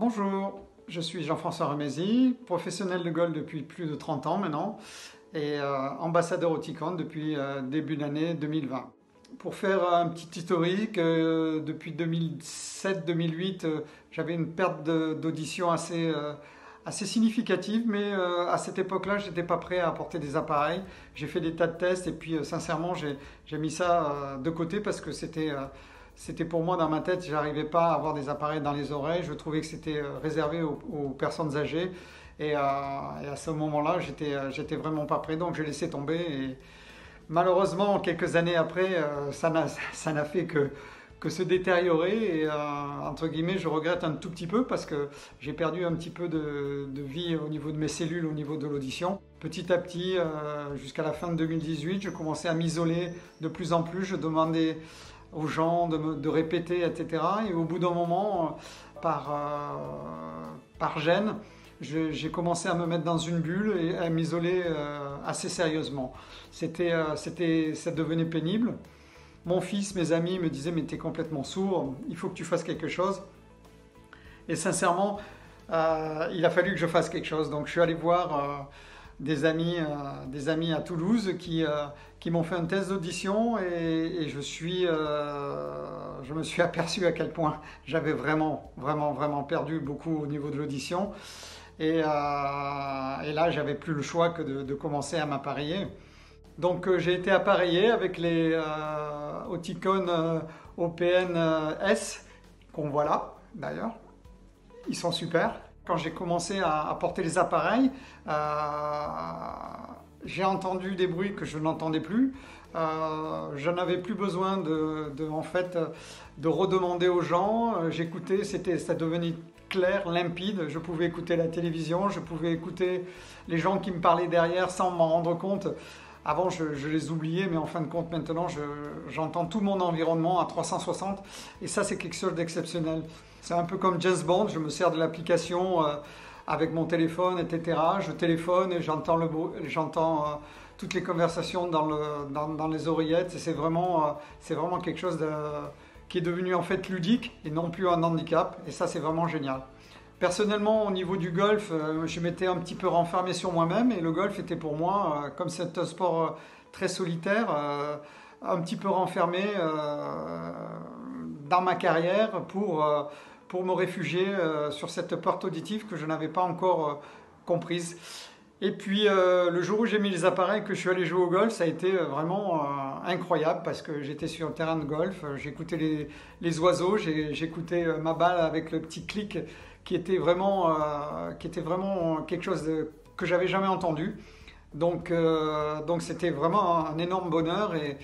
Bonjour, je suis Jean-François Remézy, professionnel de golf depuis plus de 30 ans maintenant et ambassadeur Oticon depuis début d'année 2020. Pour faire un petit historique, depuis 2007-2008, j'avais une perte d'audition assez significative, mais à cette époque-là, je n'étais pas prêt à apporter des appareils. J'ai fait des tas de tests et puis sincèrement, j'ai mis ça de côté parce que c'était pour moi dans ma tête, j'arrivais pas à avoir des appareils dans les oreilles, je trouvais que c'était réservé aux personnes âgées et à ce moment-là, j'étais vraiment pas prêt, donc j'ai laissé tomber et malheureusement, quelques années après, ça n'a fait que se détériorer et entre guillemets, je regrette un tout petit peu parce que j'ai perdu un petit peu de vie au niveau de mes cellules, au niveau de l'audition. Petit à petit, jusqu'à la fin de 2018, je commençais à m'isoler de plus en plus, je demandais aux gens de répéter, etc. Et au bout d'un moment, par gêne, j'ai commencé à me mettre dans une bulle et à m'isoler assez sérieusement. Ça devenait pénible. Mon fils, mes amis me disaient « mais t'es complètement sourd, il faut que tu fasses quelque chose ». Et sincèrement, il a fallu que je fasse quelque chose. Donc je suis allé voir des amis à Toulouse qui m'ont fait un test d'audition et je me suis aperçu à quel point j'avais vraiment perdu beaucoup au niveau de l'audition. Et là, j'avais plus le choix que de commencer à m'appareiller. Donc j'ai été appareillé avec les Oticon OPN S, qu'on voit là d'ailleurs. Ils sont super. Quand j'ai commencé à porter les appareils, j'ai entendu des bruits que je n'entendais plus. Je n'avais plus besoin de redemander aux gens. J'écoutais, ça devenait clair, limpide. Je pouvais écouter la télévision, je pouvais écouter les gens qui me parlaient derrière sans m'en rendre compte. Avant, je les oubliais, mais en fin de compte, maintenant, j'entends tout mon environnement à 360. Et ça, c'est quelque chose d'exceptionnel. C'est un peu comme James Bond. Je me sers de l'application avec mon téléphone, etc. Je téléphone et j'entends toutes les conversations dans les oreillettes. Et c'est vraiment quelque chose qui est devenu en fait ludique et non plus un handicap. Et ça, c'est vraiment génial. Personnellement, au niveau du golf, je m'étais un petit peu renfermé sur moi-même et le golf était pour moi, comme c'est un sport très solitaire, un petit peu renfermé dans ma carrière pour me réfugier sur cette porte auditive que je n'avais pas encore comprise. Et puis le jour où j'ai mis les appareils, que je suis allé jouer au golf, ça a été vraiment incroyable parce que j'étais sur un terrain de golf, j'écoutais les oiseaux, j'écoutais ma balle avec le petit clic qui était vraiment quelque chose que j'avais jamais entendu. Donc c'était vraiment un énorme bonheur. Et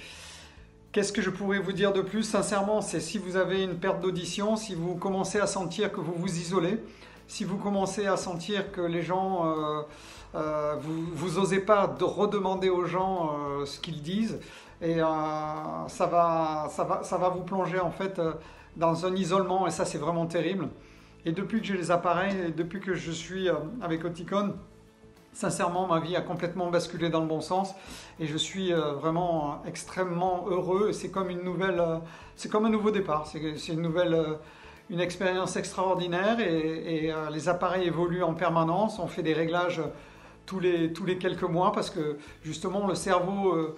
qu'est-ce que je pourrais vous dire de plus? Sincèrement, c'est si vous avez une perte d'audition, si vous commencez à sentir que vous vous isolez, si vous commencez à sentir que les gens, vous n'osez pas redemander aux gens ce qu'ils disent, et ça va vous plonger en fait dans un isolement, et ça c'est vraiment terrible. Et depuis que j'ai les appareils, et depuis que je suis avec Oticon, sincèrement, ma vie a complètement basculé dans le bon sens et je suis vraiment extrêmement heureux. C'est comme c'est comme un nouveau départ. C'est une expérience extraordinaire et les appareils évoluent en permanence. On fait des réglages tous les quelques mois parce que justement le cerveau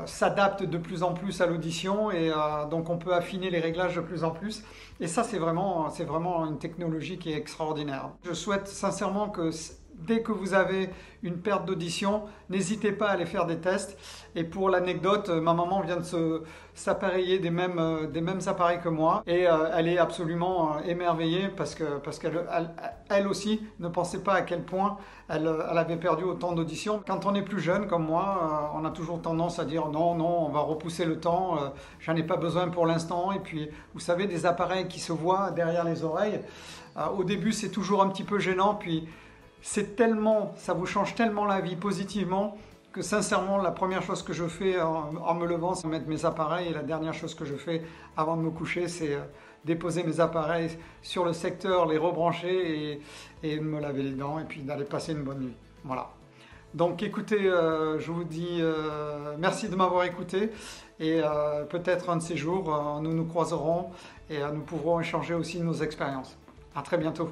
s'adapte de plus en plus à l'audition et donc on peut affiner les réglages de plus en plus et ça c'est vraiment une technologie qui est extraordinaire. Je souhaite sincèrement que dès que vous avez une perte d'audition, n'hésitez pas à aller faire des tests. Et pour l'anecdote, ma maman vient de s'appareiller des mêmes appareils que moi et elle est absolument émerveillée parce qu'elle aussi ne pensait pas à quel point elle avait perdu autant d'audition. Quand on est plus jeune comme moi, on a toujours tendance à dire non, on va repousser le temps, j'en ai pas besoin pour l'instant. Et puis, vous savez, des appareils qui se voient derrière les oreilles, au début c'est toujours un petit peu gênant, puis ça vous change tellement la vie positivement que sincèrement, la première chose que je fais en me levant, c'est mettre mes appareils et la dernière chose que je fais avant de me coucher, c'est déposer mes appareils sur le secteur, les rebrancher et me laver les dents et puis d'aller passer une bonne nuit. Voilà. Donc écoutez, je vous dis merci de m'avoir écouté et peut-être un de ces jours, nous nous croiserons et nous pourrons échanger aussi nos expériences. À très bientôt.